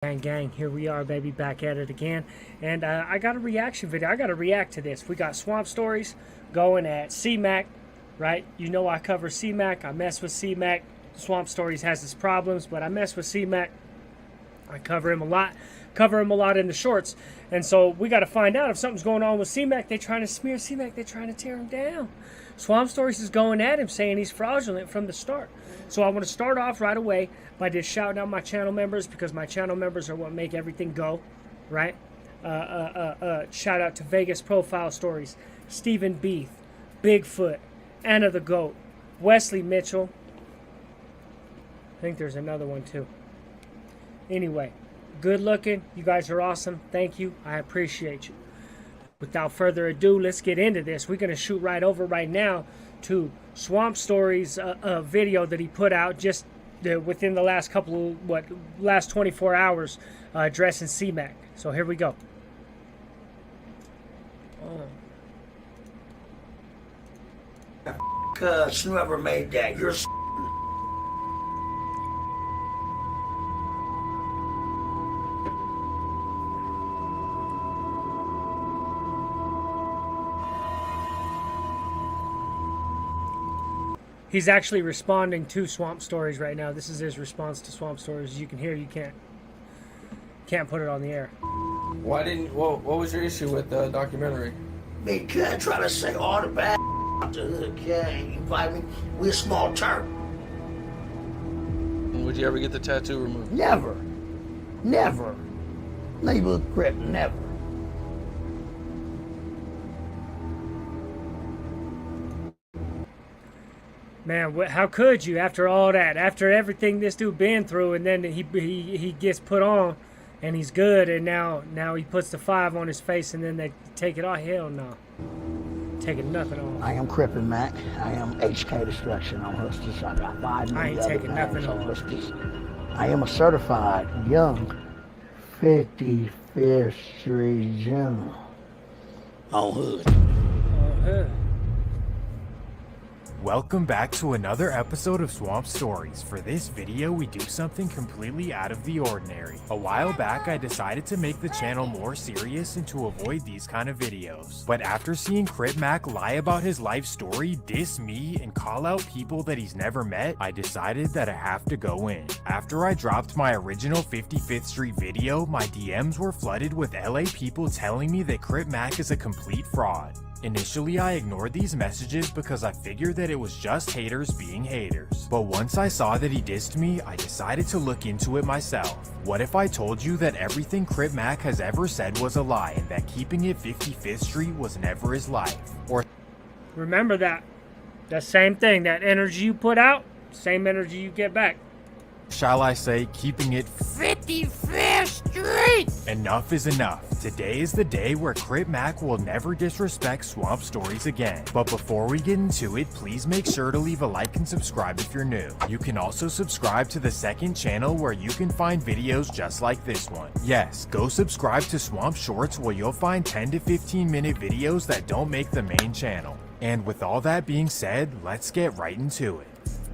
Gang, here we are, baby, back at it again. And I got a reaction video. I got to react to this. We got Swamp Stories going at Cmac, right? You know I cover Cmac. I mess with Cmac. Swamp Stories has its problems, but I mess with Cmac. I cover him a lot. Cover him a lot in the shorts. And so we got to find out if something's going on with Cmac. They're trying to smear Cmac. They're trying to tear him down. Swamp Stories is going at him, saying he's fraudulent from the start. So I want to start off right away by just shouting out my channel members, because my channel members are what make everything go, right? Shout out to Vegas Profile Stories, Stephen Beath, Bigfoot, Anna the Goat, Wesley Mitchell. I think there's another one too. Anyway, good looking. You guys are awesome. Thank you. I appreciate you. Without further ado, let's get into this. We're going to shoot right over right now to Swamp Stories video that he put out just within the last last 24 hours addressing Cmac. So here we go. Whoever made that, you're He's actually responding to Swamp Stories right now. This is his response to Swamp Stories. As you can hear, you can't put it on the air. Why didn't? What was your issue with the documentary? because try to say all the bad out the hood, you invite me? We're a small town. Would you ever get the tattoo removed? Never. Never. Neighborhood Crip, never. Man, how could you after all that? After everything this dude been through, and then he gets put on, and he's good, and now he puts the 5 on his face, and then they take it off. Hell no, taking nothing off. I am Crip and Mac. I am HK Destruction on Hustlers. I got 5 I ain't taking nothing on off. Hustlers. I am a certified young 55th Street General on Hood. Welcome back to another episode of Swamp Stories. For this video, we do something completely out of the ordinary. A while back, I decided to make the channel more serious and to avoid these kind of videos. But after seeing Crip Mac lie about his life story, diss me, and call out people that he's never met, I decided that I have to go in. After I dropped my original 55th Street video, my DMs were flooded with LA people telling me that Crip Mac is a complete fraud. Initially, I ignored these messages because I figured that it was just haters being haters. But once I saw that he dissed me, I decided to look into it myself. What if I told you that everything Crip Mac has ever said was a lie, and that keeping it 55th Street was never his life? Or Remember that. The same thing. That energy you put out, same energy you get back. shall I say, keeping it 55th Street? Enough is enough. Today is the day where Crip Mac will never disrespect Swamp Stories again. But before we get into it, please make sure to leave a like and subscribe if you're new. You can also subscribe to the second channel where you can find videos just like this one. Yes, go subscribe to Swamp Shorts where you'll find 10 to 15 minute videos that don't make the main channel. And with all that being said, let's get right into it.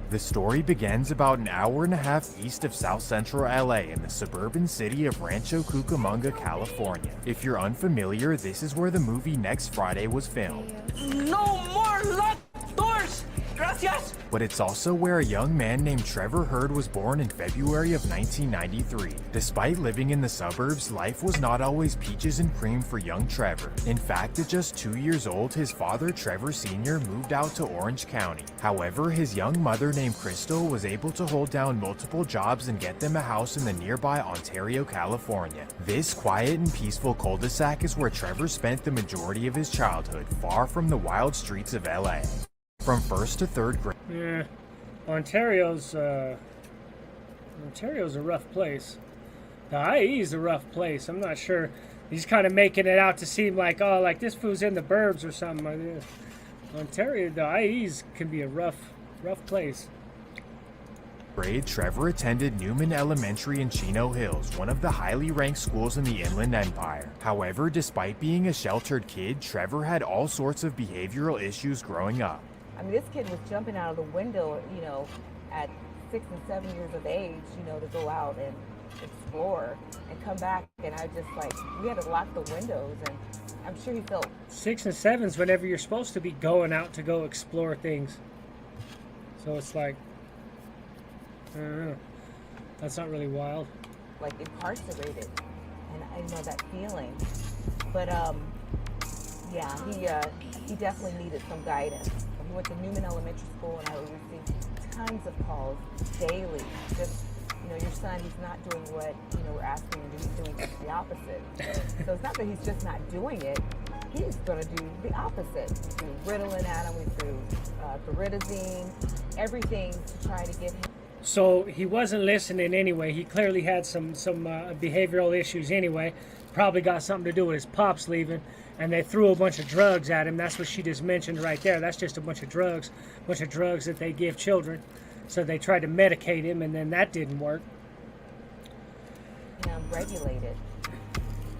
The story begins about an hour and a half east of South Central LA in the suburban city of Rancho Cucamonga, California. If you're unfamiliar, this is where the movie Next Friday was filmed. No more locked doors! Gracias! But it's also where a young man named Trevor Hurd was born in February of 1993. Despite living in the suburbs, life was not always peaches and cream for young Trevor. In fact, at just 2 years old, his father, Trevor Sr., moved out to Orange County. However, his young mother named Crystal was able to hold down multiple jobs and get them a house in the nearby Ontario, California. This quiet and peaceful cul-de-sac is where Trevor spent the majority of his childhood, far from the wild streets of LA. From 1st to 3rd grade. Yeah, Ontario's a rough place. The IE is a rough place. I'm not sure. He's kind of making it out to seem like, oh, like this fool's in the burbs or something like this. Ontario, the IEs can be a rough place. Trevor attended Newman Elementary in Chino Hills, one of the highly ranked schools in the Inland Empire. However, despite being a sheltered kid, Trevor had all sorts of behavioral issues growing up. I mean, this kid was jumping out of the window, at 6 and 7 years of age, to go out and explore and come back, and I just like, we had to lock the windows, and I'm sure he felt 6 and 7's whenever you're supposed to be going out to go explore things. So it's like, I don't know. That's not really wild. like incarcerated, and I know that feeling. But yeah, he definitely needed some guidance. He went to Newman Elementary School, and I would receive tons of calls daily. Just, your son, he's not doing what, we're asking him to do. He's doing just the opposite. So it's not that he's just not doing it. He's going to do the opposite. We threw Ritalin at him. We threw pyridazine, everything to try to get him. So he wasn't listening anyway. He clearly had some behavioral issues anyway. Probably got something to do with his pops leaving. And they threw a bunch of drugs at him. That's what she just mentioned right there. That's just a bunch of drugs that they give children. So they tried to medicate him, and then that didn't work. Regulated.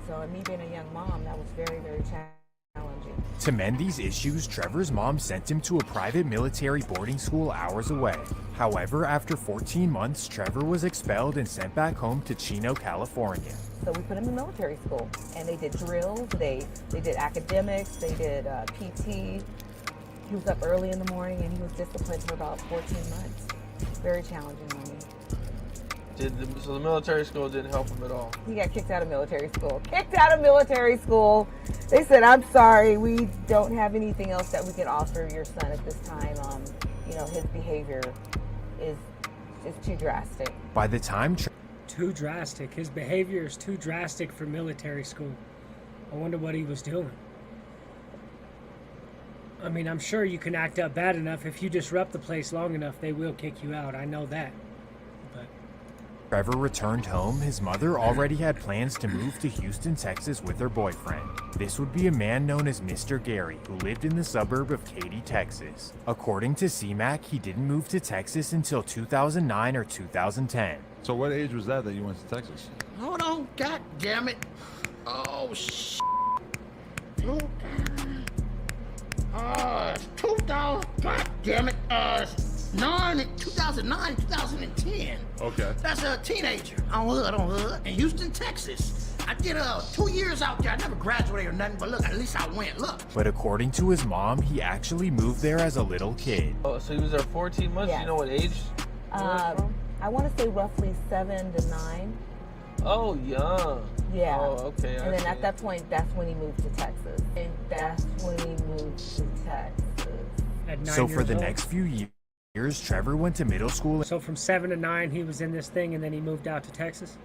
So me being a young mom, that was very, very challenging. To mend these issues, Trevor's mom sent him to a private military boarding school hours away. However, after 14 months, Trevor was expelled and sent back home to Chino, California. So we put him in military school, and they did drills, they did academics, they did PT. He was up early in the morning, and he was disciplined for about 14 months. Very challenging on me. So the military school didn't help him at all? He got kicked out of military school. Kicked out of military school. They said, I'm sorry, we don't have anything else that we can offer your son at this time. His behavior is too drastic. By the time Too drastic. His behavior is too drastic for military school. I wonder what he was doing. I mean, I'm sure you can act up bad enough. If you disrupt the place long enough, they will kick you out. I know that. But Trevor returned home, his mother already had plans to move to Houston, Texas with her boyfriend. This would be a man known as Mr. Gary, who lived in the suburb of Katy, Texas. According to Cmac, he didn't move to Texas until 2009 or 2010. So what age was that you went to Texas? Hold on, god damn it. Oh, shit. 2000, god damn it, 2009, 2010. Okay. That's a teenager on hood, in Houston, Texas. I did 2 years out there. I never graduated or nothing, but look, at least I went, look. But according to his mom, he actually moved there as a little kid. Oh, so he was there 14 months? Yes. You know what age? I want to say roughly 7 to 9. Oh, young. Yeah. Oh, okay. And then at that point, that's when he moved to Texas. at 9 So for years the old. next few years, Trevor went to middle school. So from 7 to 9, he was in this thing, and then he moved out to Texas.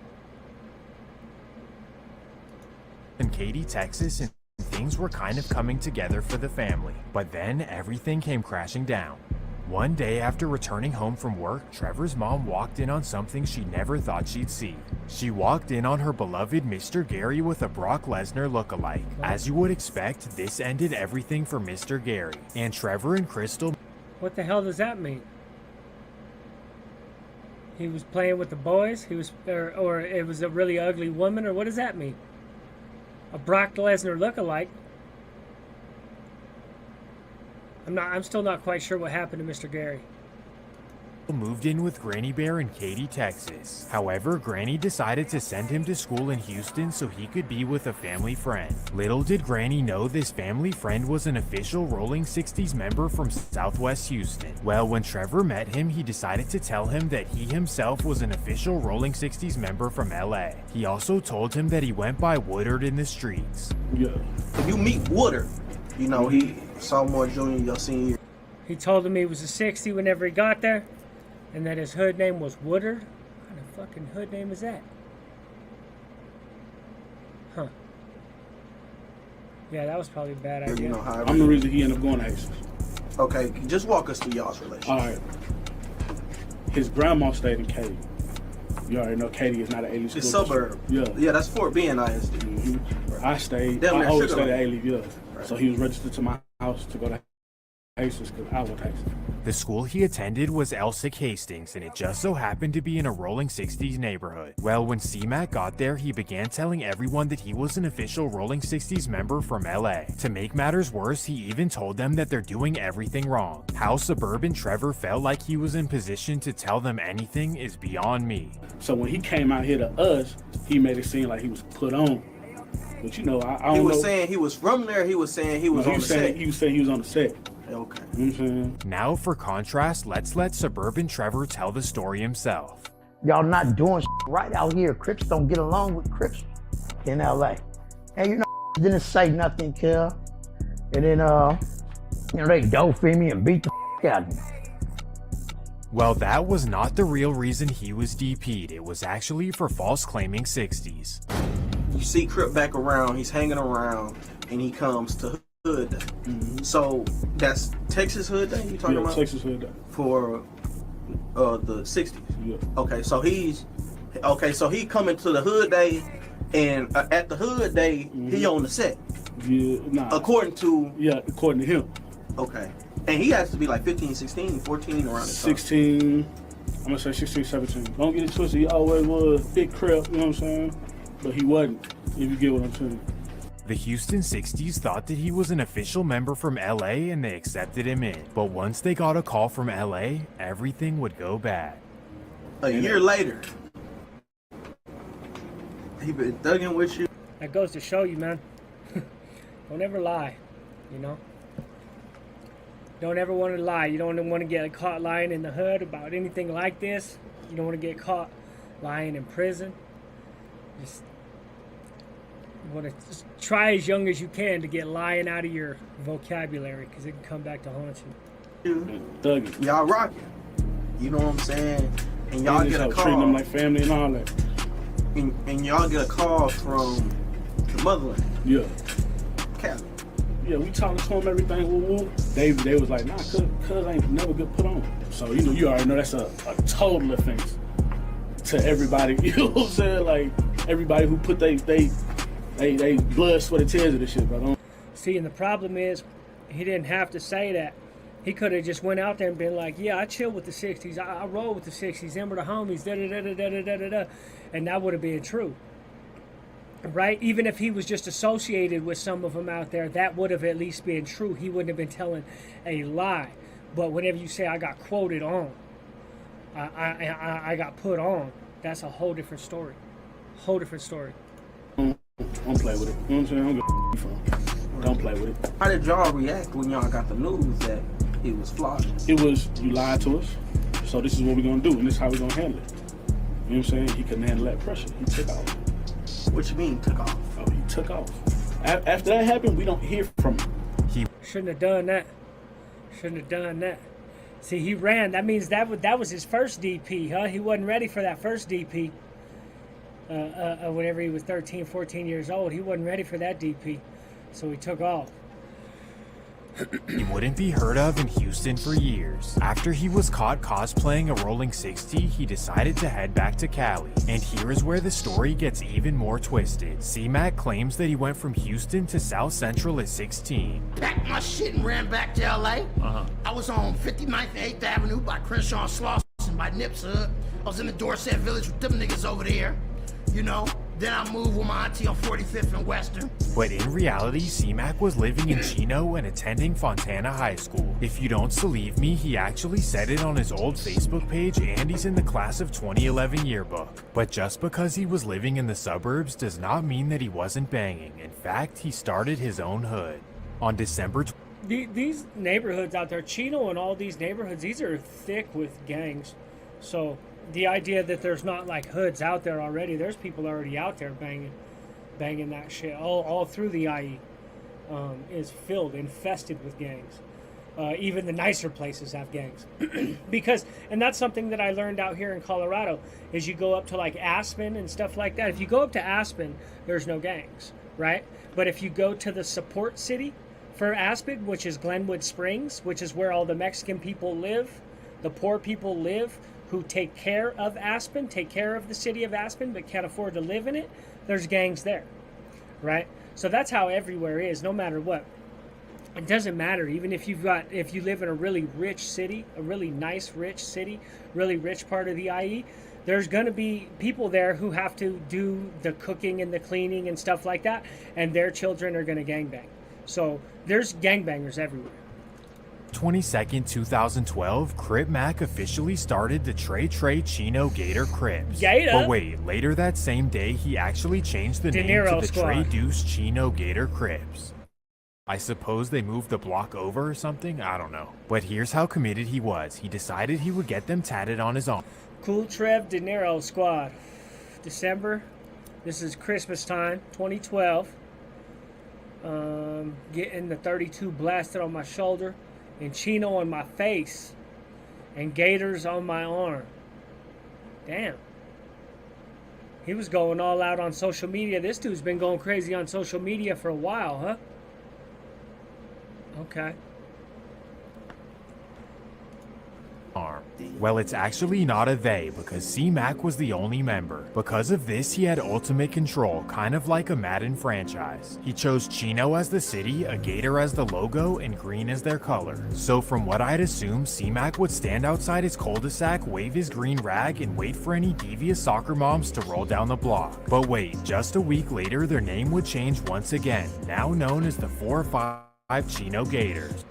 In Katy, Texas, and things were kind of coming together for the family. But then everything came crashing down. One day after returning home from work, Trevor's mom walked in on something she never thought she'd see. She walked in on her beloved Mr. Gary with a Brock Lesnar lookalike. As you would expect, this ended everything for Mr. Gary. And Trevor and Crystal... What the hell does that mean? He was playing with the boys? He was, or it was a really ugly woman, or what does that mean? A Brock Lesnar lookalike. I'm still not quite sure what happened to Mr. Gary. moved in with Granny Bear in Katy, Texas. However, Granny decided to send him to school in Houston so he could be with a family friend. Little did Granny know this family friend was an official Rolling 60s member from Southwest Houston. Well, when Trevor met him, he decided to tell him that he himself was an official Rolling 60s member from LA. He also told him that he went by Woodard in the streets. Yeah. If you meet Woodard, you know, he sophomore, junior, your senior year. He told him he was a 60 whenever he got there, and that his hood name was Woodard. What kind of fucking hood name is that? Huh. Yeah, that was probably a bad idea. You know how I'm the reason he ended up going to Texas. Okay, just walk us through y'all's relationship. All right. His grandma stayed in Katy. You already know Katy is not an A-Leaf school. It's suburb. Yeah. Yeah, that's Fort Bend ISD. Mm-hmm. I stayed. Down I there, always Sugar stayed at Land. A-Leaf, yeah. Right. So he was registered to my house to go to Hastings because I was Hastings. The school he attended was Elsick Hastings, and it just so happened to be in a Rolling 60s neighborhood. Well, when Cmac got there, he began telling everyone that he was an official Rolling 60s member from LA. To make matters worse, he even told them that they're doing everything wrong. How suburban Trevor felt like he was in position to tell them anything is beyond me. So when he came out here to us, he made it seem like he was put on. But you know, I don't know. He was saying he was from there. He was saying he was on the set. He was saying he was on the set. Okay. You know what I'm saying? Now, for contrast, let's let suburban Trevor tell the story himself. Y'all not doing right out here. Crips don't get along with Crips in LA. And you know, didn't say nothing, kill. And then, you know, they dope feed me and beat the out of me. Well, that was not the real reason he was DP'd. It was actually for false claiming 60s. You see Crip back around. He's hanging around, and he comes to Hood Day. Mm-hmm. So that's Texas Hood Day you talking about? Texas Hood Day. For the 60s. Yeah. Okay, so he coming to the Hood Day, and at the Hood Day, he on the set. Yeah, nah. According to him. Okay. And he has to be like 15, 16, 14 around this time. 16, I'm gonna say 16, 17. Don't get it twisted, he always was big Crip, you know what I'm saying? But he wasn't, if you get what I'm saying. The Houston 60s thought that he was an official member from LA and they accepted him in. But once they got a call from LA, everything would go bad. A year later, he been thugging with you. That goes to show you, man. Don't ever lie, you know? Don't ever want to lie. You don't want to get caught lying in the hood about anything like this. You don't want to get caught lying in prison. Just you want to just try as young as you can to get lying out of your vocabulary, because it can come back to haunt you. Thugging. Y'all rocking. You know what I'm saying? And y'all get a call. Treating them like family and all that. And y'all get a call from the motherland. Yeah. Cali. Yeah, we talking to him, everything, woo-woo. They was like, nah, cuz ain't never get put on. So, you know, you already know that's a total offense to everybody. You know what I'm saying? Like, everybody who put they blood, sweat, and tears of this shit, bro. See, and the problem is, he didn't have to say that. He could have just went out there and been like, yeah, I chill with the 60s. I roll with the 60s. Them are the homies, da-da-da-da-da-da-da-da. And that would have been true. Right? Even if he was just associated with some of them out there, that would have at least been true. He wouldn't have been telling a lie. But whenever you say, I got quoted on, I got put on, that's a whole different story. Whole different story. Don't play with it. You know what I'm saying? Don't play with it. How did y'all react when y'all got the news that it was flawed? It was, you lied to us, so this is what we're going to do, and this is how we're going to handle it. You know what I'm saying? He couldn't handle that pressure. He took off. What you mean, took off? Oh, he took off. After that happened, we don't hear from him. He shouldn't have done that. Shouldn't have done that. See, he ran. That means that was his first DP, huh? He wasn't ready for that first DP. Whenever he was 13, 14 years old, he wasn't ready for that DP. So he took off. He wouldn't be heard of in Houston for years. After he was caught cosplaying a Rolling 60, he decided to head back to Cali. And here is where the story gets even more twisted. Cmac claims that he went from Houston to South Central at 16. Packed my shit and ran back to LA. I was on 59th and 8th Avenue by Crenshaw and Slauson by Nips Hood. I was in the Dorset Village with them niggas over there. You know, then I moved with my auntie on 45th and Western. But in reality, Cmac was living in Chino and attending Fontana High School. If you don't believe me, he actually said it on his old Facebook page, and he's in the class of 2011 yearbook. But just because he was living in the suburbs does not mean that he wasn't banging. In fact, he started his own hood. On December These neighborhoods out there, Chino and all these neighborhoods, these are thick with gangs. So the idea that there's not like hoods out there already, there's people already out there banging that shit all through the IE. Is filled, infested with gangs. Even the nicer places have gangs. And that's something that I learned out here in Colorado, is you go up to like Aspen and stuff like that. If you go up to Aspen, there's no gangs, right? But if you go to the support city for Aspen, which is Glenwood Springs, which is where all the Mexican people live, the poor people live, who take care of Aspen, take care of the city of Aspen, but can't afford to live in it, there's gangs there, right? So that's how everywhere is, no matter what. It doesn't matter. Even if if you live in a really rich city, a really nice, rich city, really rich part of the IE, there's going to be people there who have to do the cooking and the cleaning and stuff like that, and their children are going to gangbang. So there's gangbangers everywhere. 22nd, 2012, Crip Mac officially started the Trey Chino Gator Crips. Gator? But wait, later that same day, he actually changed the De name Niro to the Squad. Trey Deuce Chino Gator Crips. I suppose they moved the block over or something? I don't know. But here's how committed he was. He decided he would get them tatted on his arm. Cool Trev De Niro Squad. December. This is Christmas time, 2012. Getting the 32 blasted on my shoulder, and Chino on my face, and Gators on my arm. Damn. He was going all out on social media. This dude's been going crazy on social media for a while, huh? Okay. Well, it's actually not a they, because Cmac was the only member. Because of this, he had ultimate control, kind of like a Madden franchise. He chose Chino as the city, a gator as the logo, and green as their color. So from what I'd assume, Cmac would stand outside his cul-de-sac, wave his green rag, and wait for any devious soccer moms to roll down the block. But wait, just a week later, their name would change once again, now known as the 4-5 Chino Gators.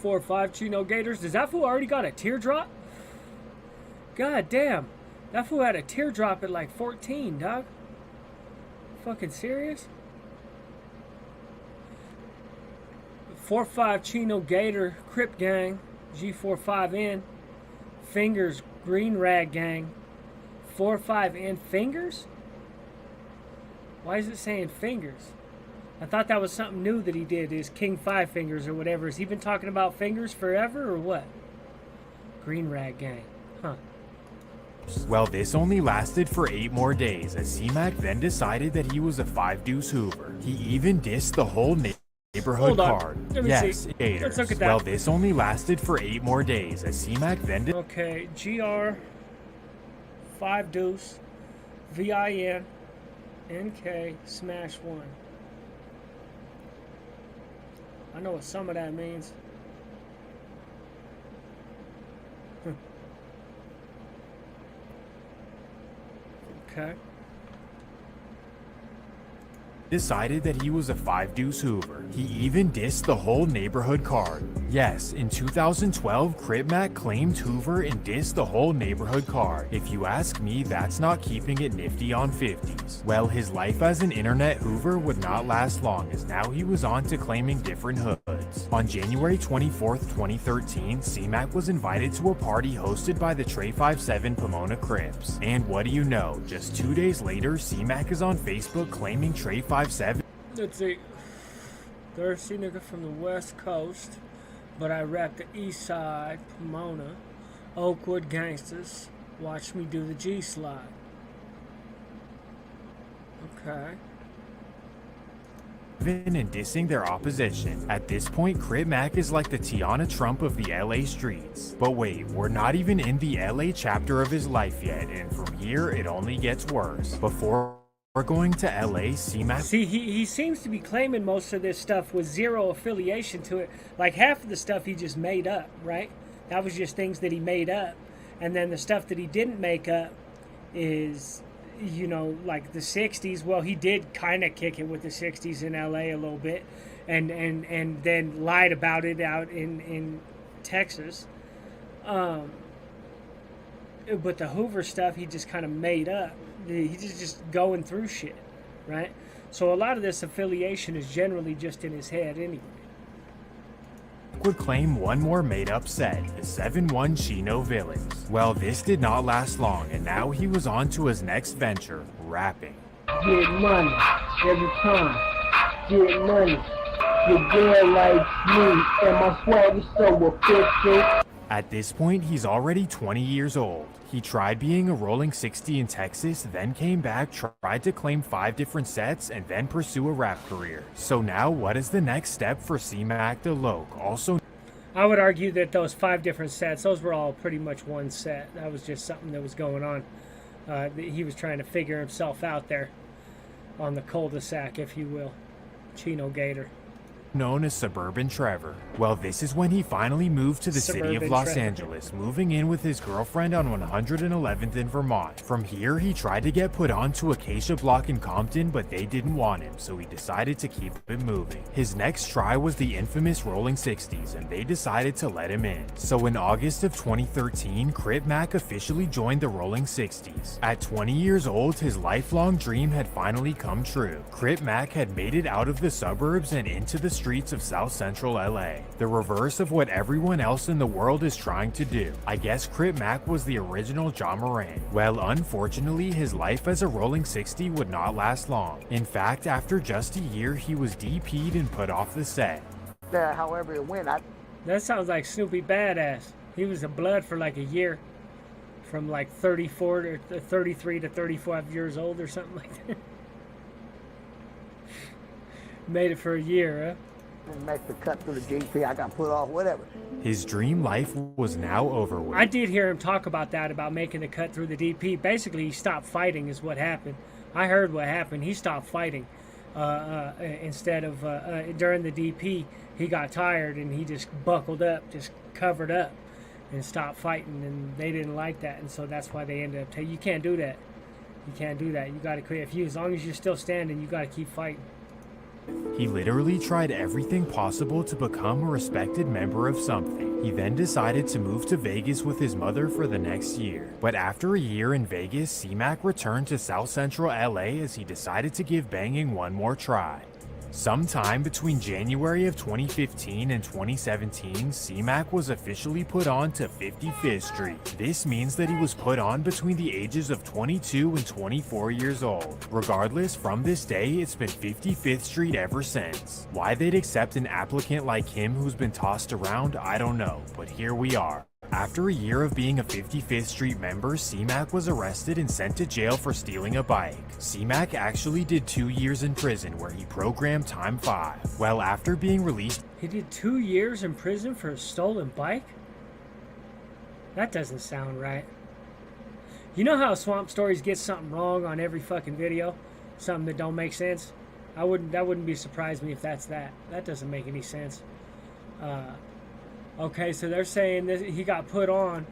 4-5 Chino Gators. Does that fool already got a teardrop? God damn. That fool had a teardrop at like 14, dog. Fucking serious? 4-5 Chino Gator Crip Gang. G45N. Fingers Green Rag Gang. 4-5N Fingers? Why is it saying fingers? I thought that was something new that he did, is King 5 Fingers or whatever. Has he been talking about fingers forever or what? Green Rag Gang. Huh. Well, this only lasted for 8 more days, as Cmac then decided that he was a 5-deuce Hoover. He even dissed the whole neighborhood Hold on. card. Let me Yes, see. Gators. Let's look at that. Well, this only lasted for 8 more days, as Cmac then Okay, GR 5 deuce VIN NK smash 1. I know what some of that means. Okay. decided that he was a 5-deuce Hoover. He even dissed the whole neighborhood card. Yes, in 2012, Crip Mac claimed Hoover and dissed the whole neighborhood card. If you ask me, that's not keeping it nifty on 50s. Well, his life as an internet Hoover would not last long, as now he was on to claiming different hoods. On January 24th, 2013, Cmac was invited to a party hosted by the Trey 57 Pomona Crips. And what do you know, just 2 days later, Cmac is on Facebook claiming Trey 57. Let's see. Thirsty nigga from the West Coast, but I rap the East Side, Pomona, Oakwood gangsters. Watch me do the G slide. Okay. And dissing their opposition. At this point, Crip Mac is like the Tiana Trump of the LA streets. But wait, we're not even in the LA chapter of his life yet, and from here it only gets worse. Before we're going to LA, Cmac. See, he seems to be claiming most of this stuff with zero affiliation to it. Like half of the stuff he just made up, right? That was just things that he made up. And then the stuff that he didn't make up is, you know, like the 60s. Well, he did kind of kick it with the 60s in LA a little bit. And then lied about it out in Texas. But the Hoover stuff he just kind of made up. He's just going through shit, right? So a lot of this affiliation is generally just in his head anyway. Would claim one more made-up set, the 7-1 Chino Villains. Well, this did not last long, and now he was on to his next venture, rapping. Get money every time. Get money. Your girl like me, and my swag is so official. At this point, he's already 20 years old. He tried being a rolling 60 in Texas, then came back, tried to claim 5 different sets, and then pursue a rap career. So now, what is the next step for Cmac the Loke? Also, I would argue that those 5 different sets, those were all pretty much one set. That was just something that was going on. He was trying to figure himself out there on the cul-de-sac, if you will. Chino Gator. known as Suburban Trevor. Well, this is when he finally moved to the city of Suburban Los Trevor. Angeles, moving in with his girlfriend on 111th in Vermont. From here, he tried to get put onto Acacia Block in Compton, but they didn't want him, so he decided to keep it moving. His next try was the infamous Rolling 60s, and they decided to let him in. So in August of 2013, Crip Mac officially joined the Rolling 60s. At 20 years old, his lifelong dream had finally come true. Crip Mac had made it out of the suburbs and into the streets of South Central LA. The reverse of what everyone else in the world is trying to do. I guess Crip Mac was the original John Moran. Well, unfortunately, his life as a Rolling 60 would not last long. In fact, after just a year, he was DP'd and put off the set. However it went, That sounds like Snoopy Badass. He was a blood for like a year. From like 34 to 33 to 35 years old or something like that. Made it for a year, didn't make the cut through the GP. I got put off, whatever. His dream life was now over with. I did hear him talk about that, about making the cut through the DP. Basically, he stopped fighting is what happened. I heard what happened. He stopped fighting. Instead of, during the DP, he got tired and he just buckled up, just covered up and stopped fighting. And they didn't like that. And so that's why they ended up telling you can't do that. You can't do that. You got to quit. As long as you're still standing, you got to keep fighting. He literally tried everything possible to become a respected member of something. He then decided to move to Vegas with his mother for the next year. But after a year in Vegas, Cmac returned to South Central LA as he decided to give banging one more try. Sometime between January of 2015 and 2017, Cmac was officially put on to 55th Street. This means that he was put on between the ages of 22 and 24 years old. Regardless, from this day, it's been 55th Street ever since. Why they'd accept an applicant like him who's been tossed around, I don't know, but here we are. After a year of being a 55th Street member, Cmac was arrested and sent to jail for stealing a bike. Cmac actually did 2 years in prison where he programmed time 5. Well, after being released, He did 2 years in prison for a stolen bike? That doesn't sound right. You know how Swamp Stories get something wrong on every fucking video? Something that don't make sense? That wouldn't be surprised me if that's that. That doesn't make any sense. Okay, so they're saying that he got put on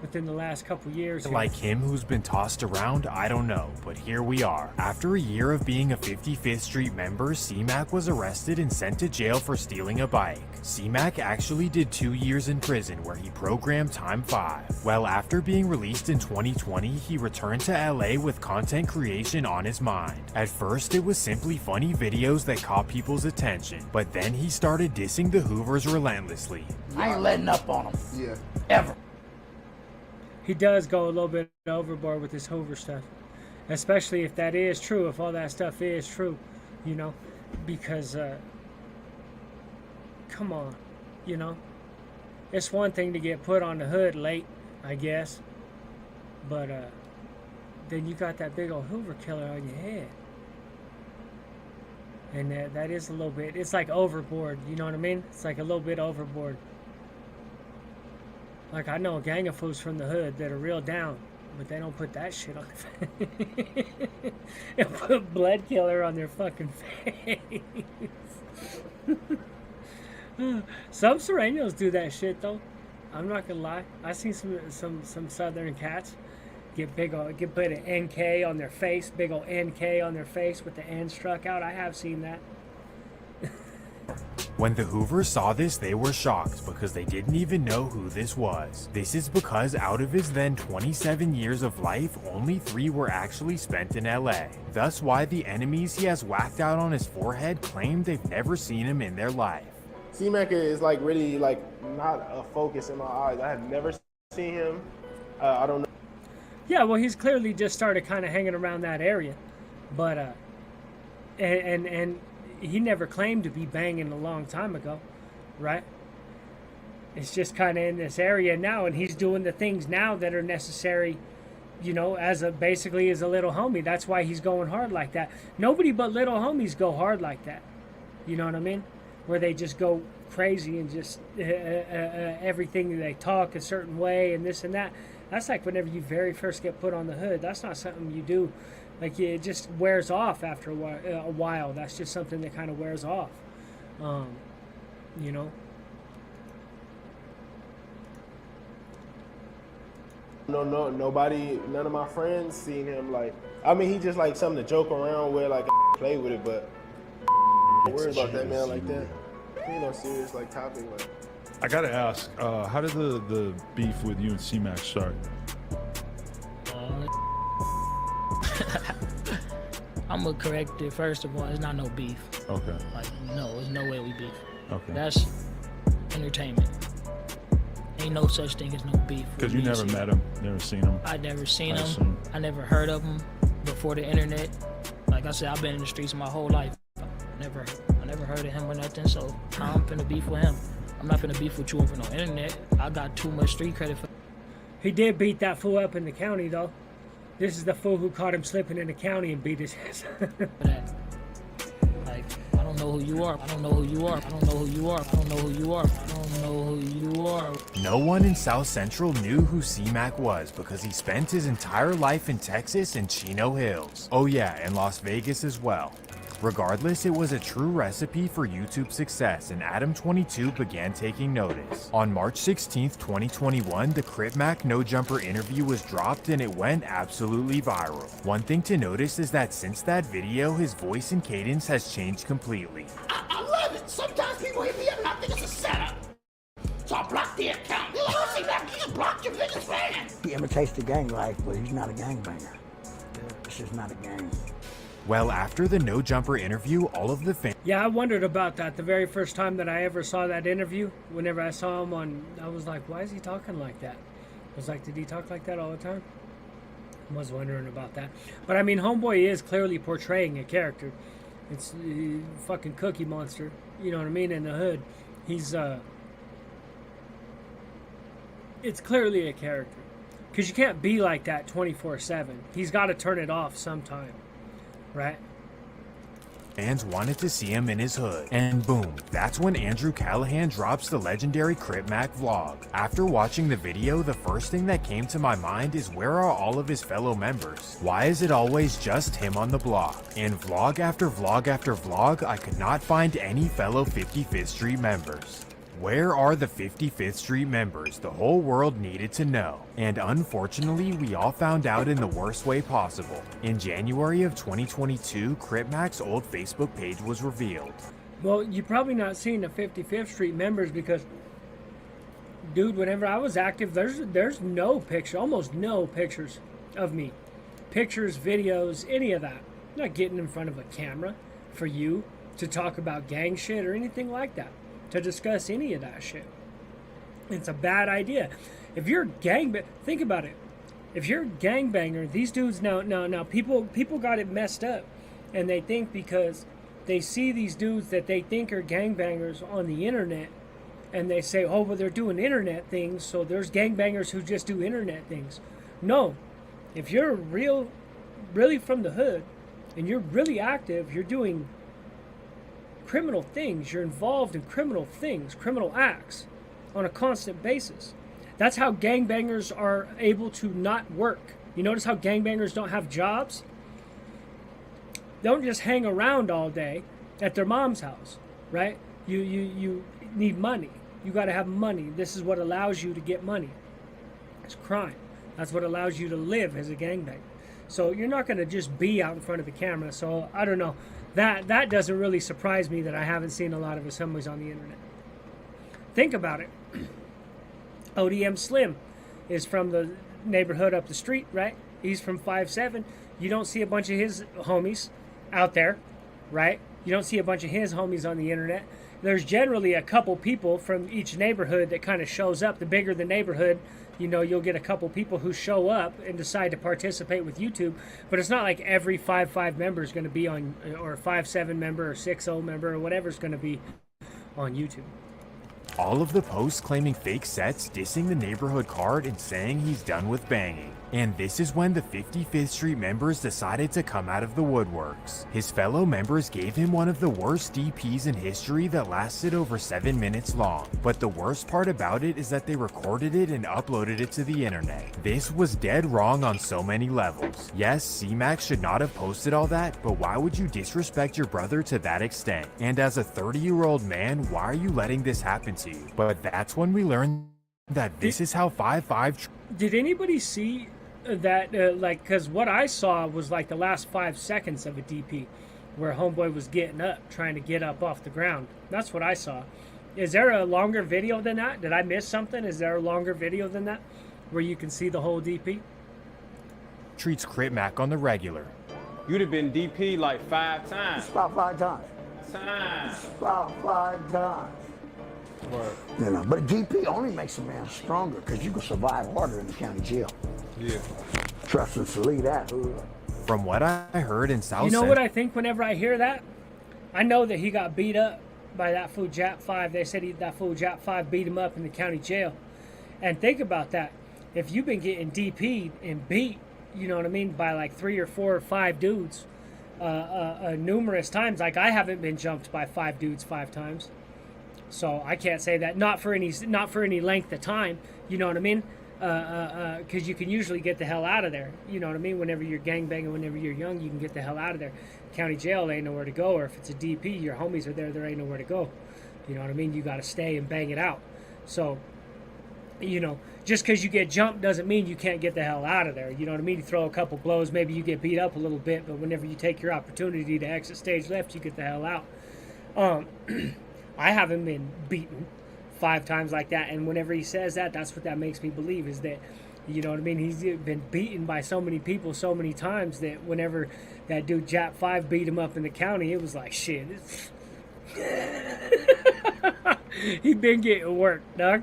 within the last couple years. like him who's been tossed around, I don't know, but here we are. After a year of being a 55th Street member, Cmac was arrested and sent to jail for stealing a bike. Cmac actually did 2 years in prison where he programmed time 5. Well, after being released in 2020, he returned to LA with content creation on his mind. At first, it was simply funny videos that caught people's attention, but then he started dissing the Hoovers relentlessly. I ain't letting up on them. Yeah. Ever. He does go a little bit overboard with his Hoover stuff, especially if that is true, if all that stuff is true, you know, because come on, you know, it's one thing to get put on the hood late, I guess, but then you got that big old Hoover killer on your head, and that is a little bit, it's like overboard, you know what I mean? It's like a little bit overboard. Like, I know a gang of fools from the hood that are real down, but they don't put that shit on their face. They put blood killer on their fucking face. Some Serranos do that shit, though. I'm not gonna lie. I seen some southern cats get put an NK on their face, big old NK on their face with the N struck out. I have seen that. When the Hoovers saw this, they were shocked because they didn't even know who this was. This is because out of his then 27 years of life, only 3 were actually spent in LA. Thus why the enemies he has whacked out on his forehead claim they've never seen him in their life. Cmac is like really like not a focus in my eyes. I have never seen him. I don't know. Yeah, well, he's clearly just started kind of hanging around that area, but and he never claimed to be banging a long time ago, right? It's just kind of in this area now, and he's doing the things now that are necessary, you know, basically as a little homie. That's why he's going hard like that. Nobody but little homies go hard like that. You know what I mean? Where they just go crazy and just everything they talk a certain way and this and that. That's like whenever you very first get put on the hood. That's not something you do. Like, it just wears off after a while. That's just something that kind of wears off. You know. No, nobody, none of my friends seen him like. I mean, he just like something to joke around with, like play with it, but worry about that man like that. Ain't no serious like topic. Like, I gotta ask, how did the beef with you and Cmac start? I'm gonna correct it. First of all, it's not no beef. Okay. Like, no, there's no way we beef. Okay. That's entertainment. Ain't no such thing as no beef. Because you never met him, never seen him. I never seen him. I never heard of him before the internet. Like I said, I've been in the streets my whole life. I never heard of him or nothing. So I'm finna beef with him. I'm not finna beef with you over no internet. I got too much street credit for. He did beat that fool up in the county, though. This is the fool who caught him slipping in the county and beat his ass. That. Like, I don't know who you are. I don't know who you are. I don't know who you are. I don't know who you are. I don't know who you are. No one in South Central knew who Cmac was because he spent his entire life in Texas and Chino Hills. Oh yeah, and Las Vegas as well. Regardless, it was a true recipe for YouTube success, and Adam22 began taking notice. On March 16th, 2021, the Crip No Jumper interview was dropped and it went absolutely viral. One thing to notice is that since that video, his voice and cadence has changed completely. I love it. Sometimes people hit me up and I think it's a setup. So I block the account. You know, see that? You just blocked your biggest fan. He imitates the gang life, but he's not a gangbanger. This is not a gang. Well, after the No Jumper interview, all of the fans... Yeah, I wondered about that the very first time that I ever saw that interview. Whenever I saw him on, I was like, why is he talking like that? I was like, did he talk like that all the time? I was wondering about that. But I mean, Homeboy is clearly portraying a character. It's fucking Cookie Monster. You know what I mean? In the hood. He's, it's clearly a character. Because you can't be like that 24/7. He's got to turn it off sometime. Right? Fans wanted to see him in his hood. And boom, that's when Andrew Callahan drops the legendary Crip vlog. After watching the video, the first thing that came to my mind is where are all of his fellow members? Why is it always just him on the block? And vlog after vlog after vlog, I could not find any fellow 55th Street members. Where are the 55th Street members? The whole world needed to know. And unfortunately, we all found out in the worst way possible. In January of 2022, Cripmac's old Facebook page was revealed. Well, you're probably not seeing the 55th Street members because, dude, whenever I was active, there's no picture, almost no pictures of me. Pictures, videos, any of that. I'm not getting in front of a camera for you to talk about gang shit or anything like that. To discuss any of that shit. It's a bad idea. If you're think about it. If you're a gangbanger, these dudes now people got it messed up, and they think because they see these dudes that they think are gangbangers on the internet, and they say, oh, well, they're doing internet things, so there's gangbangers who just do internet things. No, if you're really from the hood, and you're really active, you're doing criminal things, you're involved in criminal things, criminal acts on a constant basis. That's how gangbangers are able to not work. You notice how gangbangers don't have jobs? They don't just hang around all day at their mom's house, right? You need money. You got to have money. This is what allows you to get money. It's crime. That's what allows you to live as a gangbanger. So you're not going to just be out in front of the camera. So I don't know. That doesn't really surprise me that I haven't seen a lot of his homies on the internet. Think about it. ODM Slim is from the neighborhood up the street, right? He's from 5'7". You don't see a bunch of his homies out there, right? You don't see a bunch of his homies on the internet. There's generally a couple people from each neighborhood that kind of shows up. The bigger the neighborhood, you know, you'll get a couple people who show up and decide to participate with YouTube, but it's not like every 5'5" member is going to be on, or 5'7" member, or 6'0" member, or whatever is going to be on YouTube. All of the posts claiming fake sets, dissing the neighborhood card, and saying he's done with banging. And this is when the 55th Street members decided to come out of the woodworks. His fellow members gave him one of the worst DPs in history that lasted over 7 minutes long. But the worst part about it is that they recorded it and uploaded it to the internet. This was dead wrong on so many levels. Yes, Cmac should not have posted all that, but why would you disrespect your brother to that extent? And as a 30-year-old man, why are you letting this happen to you? But that's when we learned that this is how 5'5". Did anybody see that, like, because what I saw was like the last 5 seconds of a DP where homeboy was getting up, trying to get up off the ground. That's what I saw. Is there a longer video than that? Did I miss something? Is there a longer video than that where you can see the whole DP? Treats Crip Mac on the regular. You'd have been DP like 5 times. About 5 times. About 5 times. Word. You know, but GP only makes a man stronger because you can survive harder in the county jail. Yeah. Trust us to leave that. From what I heard in South You know what I think whenever I hear that? I know that he got beat up by that fool Jap 5. They said that fool Jap 5 beat him up in the county jail. And think about that. If you've been getting DP'd and beat, you know what I mean, by like 3 or 4 or 5 dudes numerous times. Like, I haven't been jumped by 5 dudes 5 times. So I can't say that. Not for any length of time. You know what I mean? Because you can usually get the hell out of there. You know what I mean? Whenever you're gangbanging, whenever you're young, you can get the hell out of there. County jail, there ain't nowhere to go. Or if it's a DP, your homies are there ain't nowhere to go. You know what I mean? You got to stay and bang it out. So, you know, just because you get jumped doesn't mean you can't get the hell out of there. You know what I mean? You throw a couple blows, maybe you get beat up a little bit, but whenever you take your opportunity to exit stage left, you get the hell out. I haven't been beaten 5 times like that, and whenever he says that, that's what that makes me believe, is that, you know what I mean, he's been beaten by so many people so many times that whenever that dude Jap 5 beat him up in the county, it was like, shit. He been getting work, dog.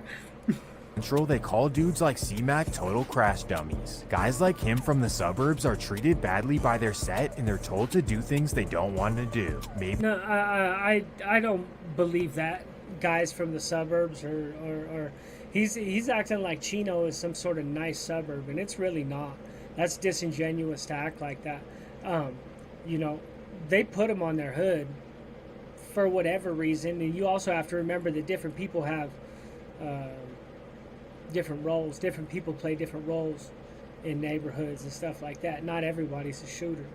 They call dudes like Cmac total crash dummies. Guys like him from the suburbs are treated badly by their set and they're told to do things they don't want to do. Maybe. No, I don't believe that. Guys from the suburbs or he's acting like Chino is some sort of nice suburb, and it's really not. That's disingenuous to act like that. You know, they put him on their hood for whatever reason, and you also have to remember that different people have different roles. Different people play different roles in neighborhoods and stuff like that. Not everybody's a shooter.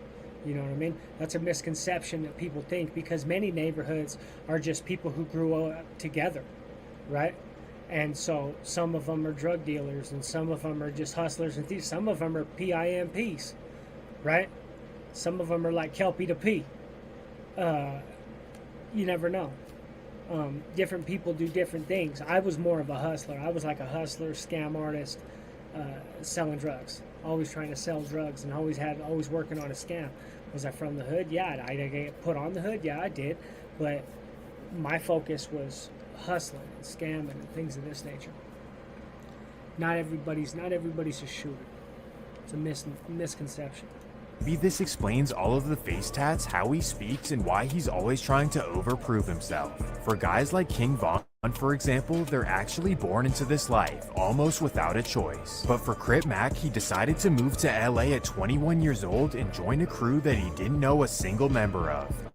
You know what I mean? That's a misconception that people think, because many neighborhoods are just people who grew up together, right? And so some of them are drug dealers, and some of them are just hustlers and thieves. Some of them are PIMPs, right? Some of them are like Kelpie to P. You never know. Different people do different things. I was more of a hustler. I was like a hustler, scam artist, selling drugs. Always trying to sell drugs, and always working on a scam. Was I from the hood? Yeah. I get put on the hood? Yeah, I did. But my focus was hustling and scamming and things of this nature. Not everybody's a shooter. It's a misconception. Maybe this explains all of the face tats, how he speaks, and why he's always trying to overprove himself. For guys like King Von, for example, they're actually born into this life, almost without a choice. But for Crip Mac, he decided to move to LA at 21 years old and join a crew that he didn't know a single member of.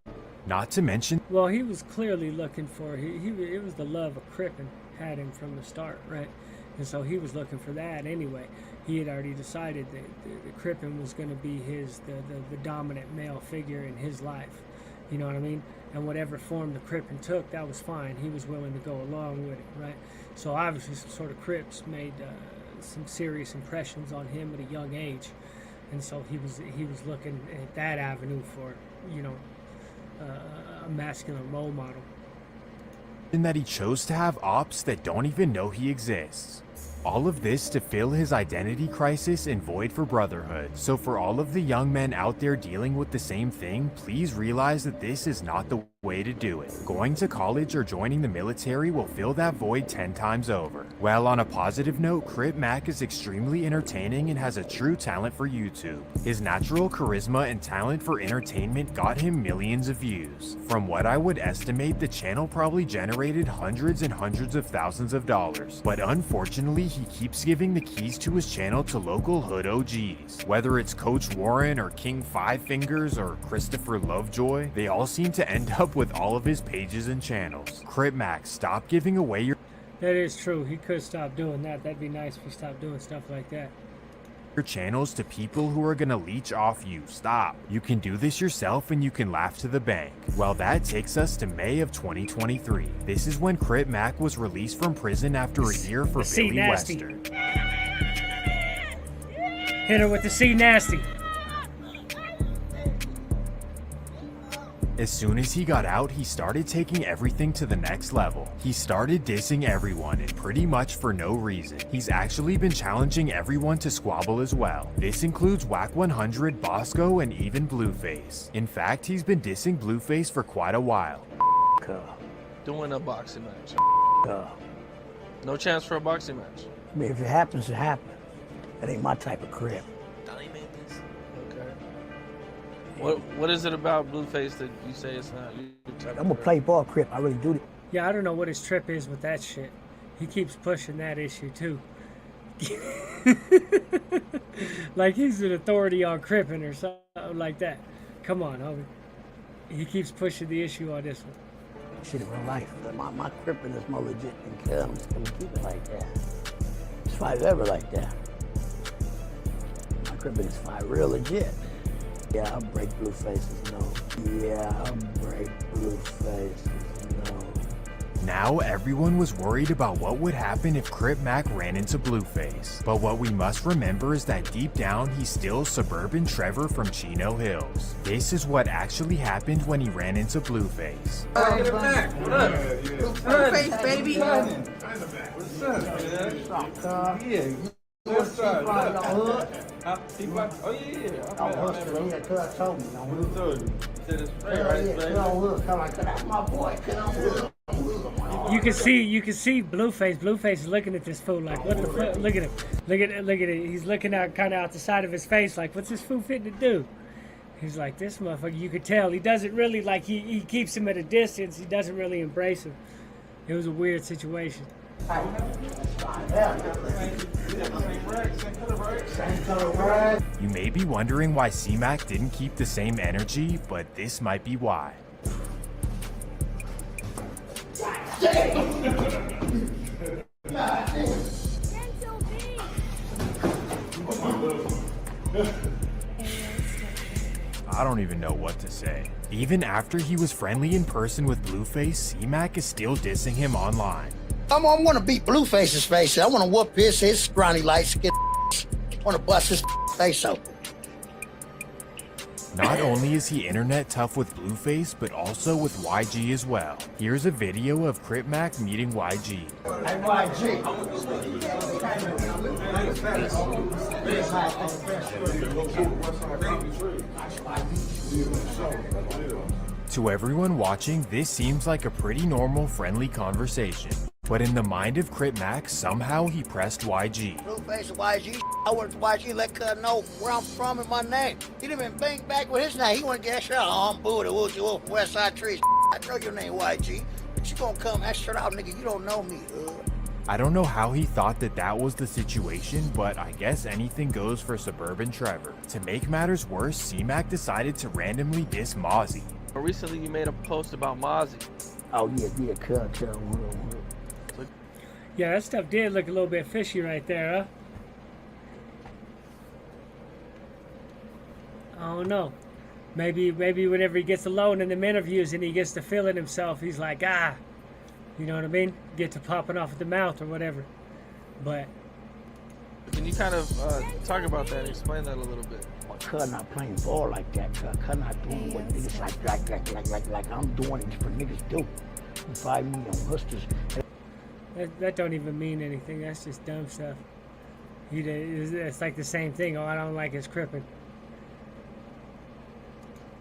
Not to mention... Well, he was clearly looking for... It was the love of Crippin' had him from the start, right? And so he was looking for that anyway. He had already decided that the Crippin' was going to be the dominant male figure in his life. You know what I mean? And whatever form the Crippin' took, that was fine. He was willing to go along with it, right? So obviously some sort of Crips made some serious impressions on him at a young age. And so he was looking at that avenue for, you know, a masculine role model. And that he chose to have ops that don't even know he exists. All of this to fill his identity crisis and void for brotherhood. So for all of the young men out there dealing with the same thing, please realize that this is not the way to do it. Going to college or joining the military will fill that void 10 times over. Well, on a positive note, Crip Mac is extremely entertaining and has a true talent for YouTube. His natural charisma and talent for entertainment got him millions of views. From what I would estimate, the channel probably generated hundreds and hundreds of thousands of dollars. But unfortunately, he keeps giving the keys to his channel to local hood OGs. Whether it's Coach Warren or King Five Fingers or Christopher Lovejoy, they all seem to end up with all of his pages and channels. Crip Mac, stop giving away your That is true. He could stop doing that. That'd be nice if he stopped doing stuff like that. Your channels to people who are gonna leech off you. Stop. You can do this yourself and you can laugh to the bank. Well, that takes us to May of 2023. This is when Crip Mac was released from prison after a year for Billy Western. Hit her with the C nasty. As soon as he got out, he started taking everything to the next level. He started dissing everyone, and pretty much for no reason. He's actually been challenging everyone to squabble as well. This includes Whack 100, Bosco, and even Blueface. In fact, he's been dissing Blueface for quite a while. Doing a boxing match. No chance for a boxing match. I mean, if it happens, it happens. That ain't my type of crib. What is it about Blueface that you say it's not your type? I'm a play ball crip. I really do. Yeah, I don't know what his trip is with that shit. He keeps pushing that issue too. Like he's an authority on cripping or something like that. Come on, homie. He keeps pushing the issue on this one. Shit in real life. My cripping is more legit than kill. I'm just gonna keep it like that. It's five ever like that. My cripping is five real legit. Yeah, I'll break Blueface's nose. Yeah, I'll break Blueface's nose. Now everyone was worried about what would happen if Crip Mac ran into Blueface. But what we must remember is that deep down he's still Suburban Trevor from Chino Hills. This is what actually happened when he ran into Blueface. Blueface, baby. What's up, man? What's up? Oh, cuz told me. That's my boy. You can see Blueface. Blueface is looking at this fool like, what the fuck? Look at him. Look at it. He's looking out kind of out the side of his face like, what's this fool fitting to do? He's like, this motherfucker. You could tell he doesn't really like. He keeps him at a distance. He doesn't really embrace him. It was a weird situation. You may be wondering why Cmac didn't keep the same energy, but this might be why. I don't even know what to say. Even after he was friendly in person with Blueface, Cmac is still dissing him online. I'm gonna beat Blueface's face. I wanna whoop his scrawny light skin. I wanna bust his face open. Not only is he internet tough with Blueface, but also with YG as well. Here's a video of Crip Mac meeting YG. Hey, YG. To everyone watching, this seems like a pretty normal, friendly conversation. But in the mind of Crip Mac, somehow he pressed YG. Blueface and YG. I went to YG, let cuz know where I'm from and my name. He didn't even bang back with his name. He wanna get extra out. Oh, I'm Boo, the Woozy Wolf, West Side Trees. I know your name, YG. But you gonna come extra out, nigga. You don't know me, I don't know how he thought that was the situation, but I guess anything goes for Suburban Trevor. To make matters worse, Cmac decided to randomly diss Mozzie. Recently you made a post about Mozzie. Oh yeah, cuz. Yeah, that stuff did look a little bit fishy right there, huh? I don't know. Maybe whenever he gets alone in them interviews and he gets to feeling himself, he's like, you know what I mean? Get to popping off at the mouth or whatever. But can you kind of talk about that and explain that a little bit? Cuz not playing ball like that, cuz not doing what niggas like I'm doing it for niggas do. You find me on hustlers. that don't even mean anything. That's just dumb stuff. It's like the same thing. Oh, I don't like his cripping.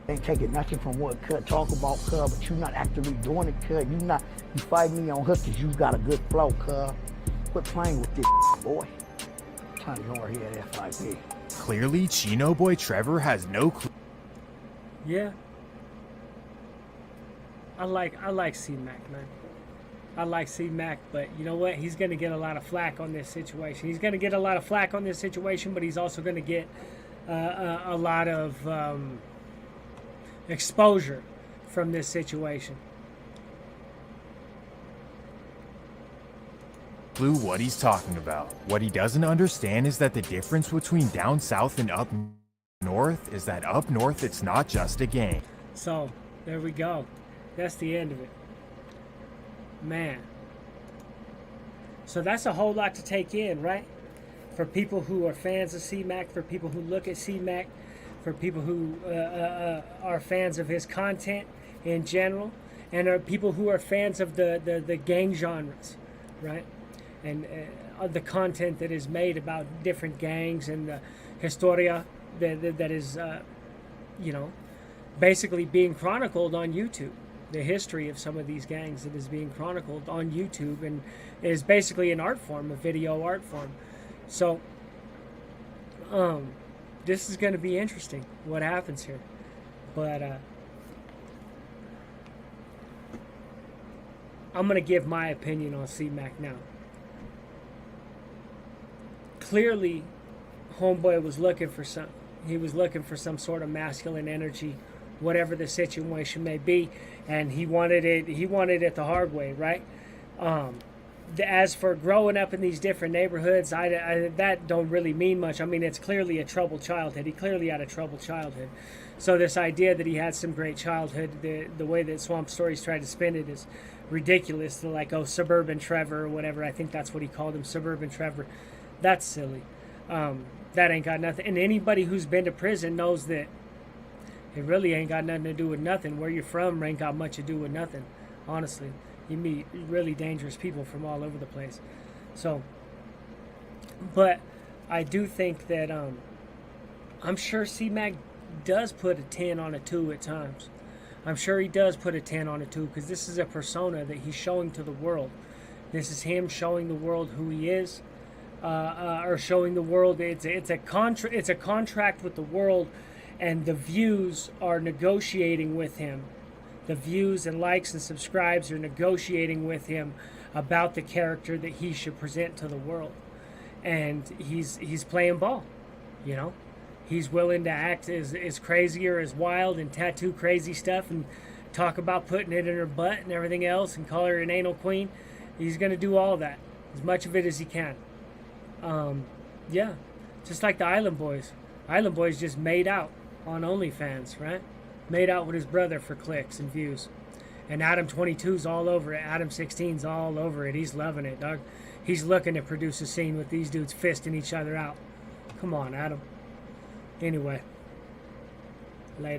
Ain't taking nothing from what Cut talk about, cuz, but you not actively doing it, cuz. You fight me on hook because you got a good flow, cuz. Quit playing with this, boy. Trying to go over here at FIP. Clearly, Chino boy Trevor has no clue. Yeah. I like Cmac, man. I like Cmac, but you know what? He's going to get a lot of flack on this situation. He's going to get a lot of flack on this situation, but he's also going to get a lot of exposure from this situation. Clue what he's talking about. What he doesn't understand is that the difference between down south and up north is that up north it's not just a game. So, there we go. That's the end of it. Man. So that's a whole lot to take in, right? For people who are fans of Cmac, for people who look at Cmac, for people who are fans of his content in general, and are people who are fans of the gang genres, right? And the content that is made about different gangs and the historia that is, you know, basically being chronicled on YouTube. The history of some of these gangs that is being chronicled on YouTube and is basically an art form, a video art form. So, this is going to be interesting, what happens here. But, I'm going to give my opinion on Cmac now. Clearly, homeboy was looking for he was looking for some sort of masculine energy, whatever the situation may be, and he wanted it the hard way, right? As for growing up in these different neighborhoods, that don't really mean much. I mean, it's clearly a troubled childhood. He clearly had a troubled childhood. So this idea that he had some great childhood, the way that Swamp Stories tried to spin it is ridiculous. They're like, oh, Suburban Trevor or whatever. I think that's what he called him, Suburban Trevor. That's silly. That ain't got nothing. And anybody who's been to prison knows that it really ain't got nothing to do with nothing. Where you're from ain't got much to do with nothing, honestly. You meet really dangerous people from all over the place. So, but I do think that I'm sure Cmac does put a 10 on a 2 at times. I'm sure he does put a 10 on a 2 because this is a persona that he's showing to the world. This is him showing the world who he is, or showing the world it's a contract with the world, and the views are negotiating with him. The views and likes and subscribes are negotiating with him about the character that he should present to the world. And he's playing ball, you know. He's willing to act as crazy or as wild and tattoo crazy stuff and talk about putting it in her butt and everything else and call her an anal queen. He's going to do all that, as much of it as he can. Yeah, just like the Island Boys. Island Boys just made out on OnlyFans, right? Made out with his brother for clicks and views. And Adam 22's all over it. Adam 16's all over it. He's loving it, dog. He's looking to produce a scene with these dudes fisting each other out. Come on, Adam. Anyway.